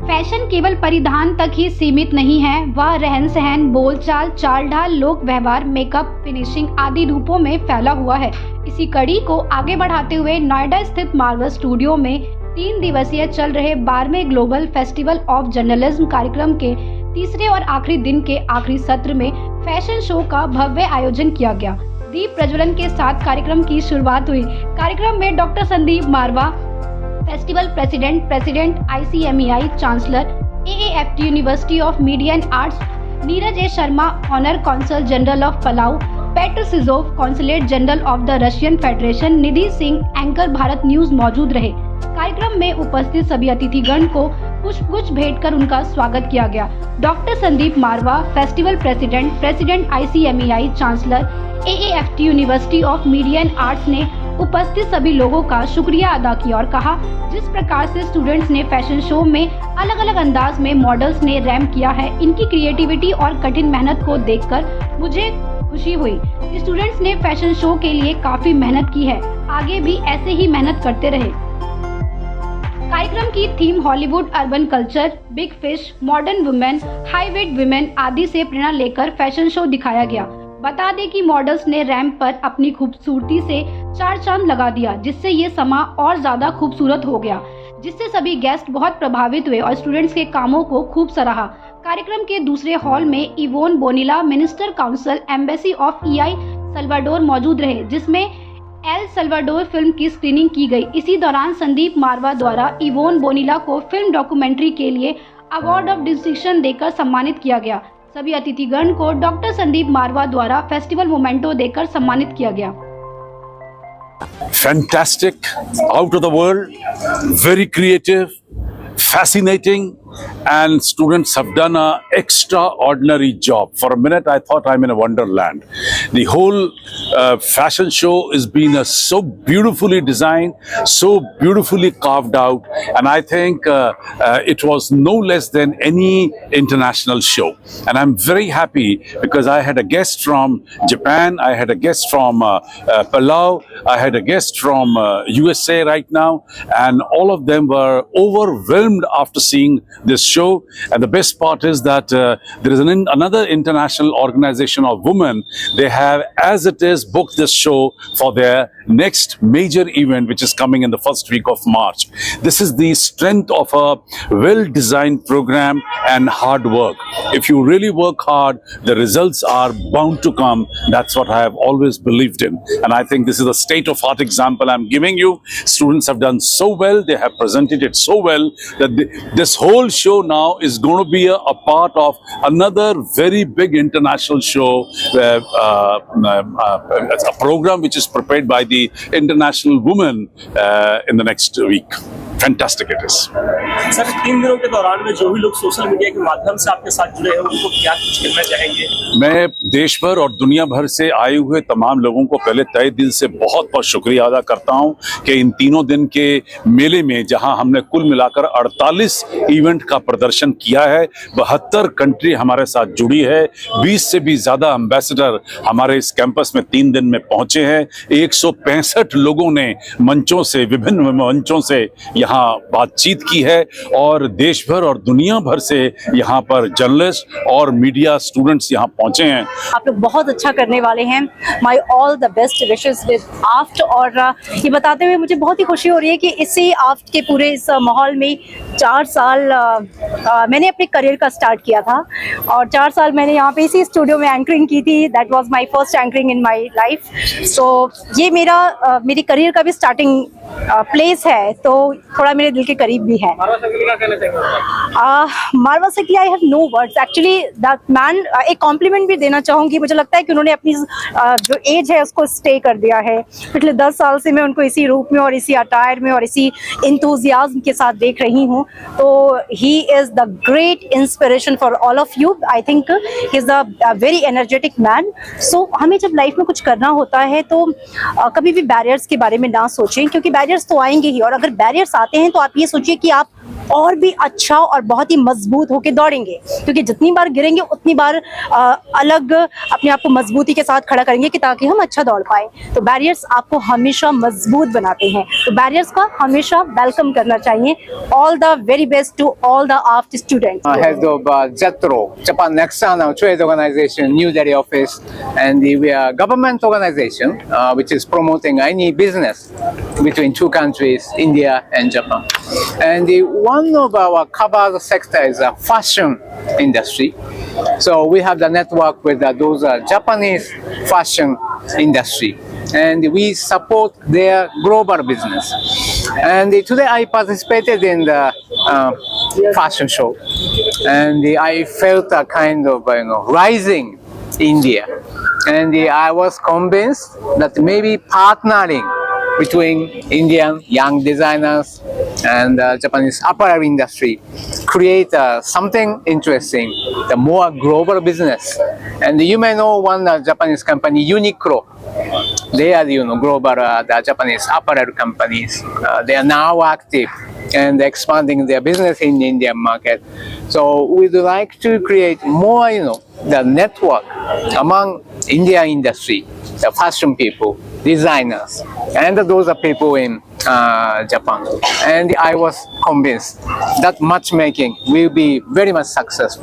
Fashion केवल परिधान तक ही सीमित नहीं है, वह रहन सहन, बोलचाल, चाल ढाल, लोक व्यवहार, मेकअप, फिनिशिंग आदि रूपों में फैला हुआ है। इसी कड़ी को आगे बढ़ाते हुए नोएडा स्थित मार्वल स्टूडियो में 3 दिवसीय चल रहे 12वें ग्लोबल फेस्टिवल ऑफ जर्नलिज्म कार्यक्रम के तीसरे और आखिरी दिन के आखिरी सत्र में फैशन शो का भव्य आयोजन किया गया। दीप प्रज्वलन के साथ कार्यक्रम की शुरुआत हुई। कार्यक्रम में doctor Sandeep Marwah, festival president ICMEI chancellor, AAFT university of media and arts, Neeraj A Sharma, honour consul general of Palau, Petr Sizov, consulate general of the Russian federation, Nidhi Singh, anchor Bharat news मौजूद रहे। कार्यक्रम में उपस्थित सभी अतिथिगण को पुष्पगुच्छ भेंट कर उनका स्वागत किया गया। Doctor Sandeep Marwah, festival president ICMEI chancellor, AAFT university of media and Arts ने उपस्थित सभी लोगों का शुक्रिया अदा किया और कहा, जिस प्रकार से स्टूडेंट्स ने फैशन शो में अलग अलग अंदाज में मॉडल्स ने रैम्प किया है, इनकी क्रिएटिविटी और कठिन मेहनत को देखकर मुझे खुशी हुई। स्टूडेंट्स ने फैशन शो के लिए काफी मेहनत की है, आगे भी ऐसे ही मेहनत करते रहे। कार्यक्रम की theme Hollywood, urban culture, big fish, modern women, high wait women आदि से प्रेरणा लेकर फैशन शो दिखाया गया। बता दें कि मॉडल्स ने रैंप पर अपनी खूबसूरती से 4 चांद लगा दिया, जिससे ये समा और ज्यादा खूबसूरत हो गया, जिससे सभी गेस्ट बहुत प्रभावित हुए और स्टूडेंट्स के कामों को खूब सराहा। कार्यक्रम के दूसरे हॉल में Yvonne Bonilla, minister council, embassy of EI Salvador मौजूद रहे, जिसमें एल सल्वाडोर फिल्म की स्क्रीनिंग की गई। इसी दौरान संदीप मारवा द्वारा इवोन बोनिला को फिल्म डॉक्यूमेंट्री के लिए अवार्ड ऑफ डिस्टिंक्शन देकर सम्मानित किया गया। सभी अतिथिगण को डॉक्टर संदीप मारवा द्वारा फेस्टिवल मोमेंटो देकर सम्मानित किया गया। Fantastic, out of the world, very creative, fascinating, and students have done an extraordinary job. For a minute I thought I'm in a wonderland. The whole fashion show has been so beautifully designed, so beautifully carved out, and I think it was no less than any international show. And I'm very happy because I had a guest from Japan, I had a guest from Palau, I had a guest from USA right now, and all of them were overwhelmed after seeing this show. And the best part is that there is another international organization of women. They have, as it is, booked this show for their next major event, which is coming in the first week of March. This is the strength of a well-designed program and hard work. If you really work hard, the results are bound to come. That's what I have always believed in. And I think this is a state-of-art example I'm giving you. Students have done so well. They have presented it so well that this whole show now is going to be a part of another very big international show, a program which is prepared by the International Women in the next week. Fantastic it is. Sir, 3 दिनों के दौरान में जो भी लोग social media के माध्यम से आपके साथ जुड़े हैं, उनको क्या कुछ कहना चाहेंगे? मैं देश भर और दुनिया भर से आए हुए तमाम लोगों को पहले तहे दिल से बहुत बहुत शुक्रिया अदा करता हूं कि इन 3 दिन के मेले में जहां हमने कुल मिलाकर 48 इवेंट का प्रदर्शन किया है, 72 कंट्री हमारे साथ जुड़ी है, 20 से भी ज्यादा एम्बेसडर हमारे इस कैंपस में 3 दिन में पहुंचे हैं, 165 लोगों ने मंचों से, विभिन्न मंचों से यहाँ बातचीत की है और देश भर और दुनिया भर से यहाँ पर जर्नलिस्ट और मीडिया स्टूडेंट्स यहाँ पहुंचे हैं। आप लोग बहुत अच्छा करने वाले हैं। My all the best wishes with AAFT. और ये बताते हुए मुझे बहुत ही खुशी हो रही है कि इसी आफ्ट के पूरे इस माहौल में 4 साल मैंने अपने करियर का स्टार्ट किया था और 4 साल मैंने यहाँ पे इसी स्टूडियो में एंकरिंग की थी। That was my first anchoring in my life. So ये मेरी करियर का भी स्टार्टिंग प्लेस है, तो थोड़ा मेरे दिल के करीब भी है। मारवा सकली, I have no words actually. That man, एक कॉम्प्लीमेंट भी देना चाहूँगी। मुझे लगता है कि उन्होंने अपनी जो एज है उसको स्टे कर दिया है। पिछले 10 साल से मैं उनको इसी रूप में और इसी अटायर में और इसी इंथुजियाज्म के साथ देख रही हूँ। तो he is the great inspiration for all of you. I think he is a very energetic man. So हमें जब लाइफ में कुछ करना होता है तो कभी भी बैरियर्स के बारे में ना सोचें, क्योंकि बैरियर्स तो आएंगे ही, और अगर बैरियर्स आते हैं तो आप ये सोचिए कि आप और भी अच्छा और बहुत ही मजबूत होकर दौड़ेंगे, क्योंकि जितनी बार गिरेंगे उतनी बार अलग अपने आप को मजबूती के साथ खड़ा करेंगे कि ताकि हम अच्छा दौड़ पाए। तो बैरियर्स आपको हमेशा मजबूत बनाते हैं, तो बैरियर्स का हमेशा वेलकम करना चाहिए। All the very best to all the AFT students. Head of JETRO, Japan External Trade Organization, New Delhi office, and we are a government organization which is promoting any business between two countries, India and Japan. And one of our covered sector is the fashion industry. So we have the network with those Japanese fashion industry, and we support their global business. And today I participated in the fashion show, and I felt a kind of rising India, and I was convinced that maybe partnering between Indian young designers and Japanese apparel industry create something interesting, the more global business. And you may know one Japanese company, Uniqlo. They are global the Japanese apparel companies. They are now active and expanding their business in the Indian market. So we'd like to create more the network among India industry, the fashion people, designers, and those are people in Japan. And I was convinced that matchmaking will be very much successful.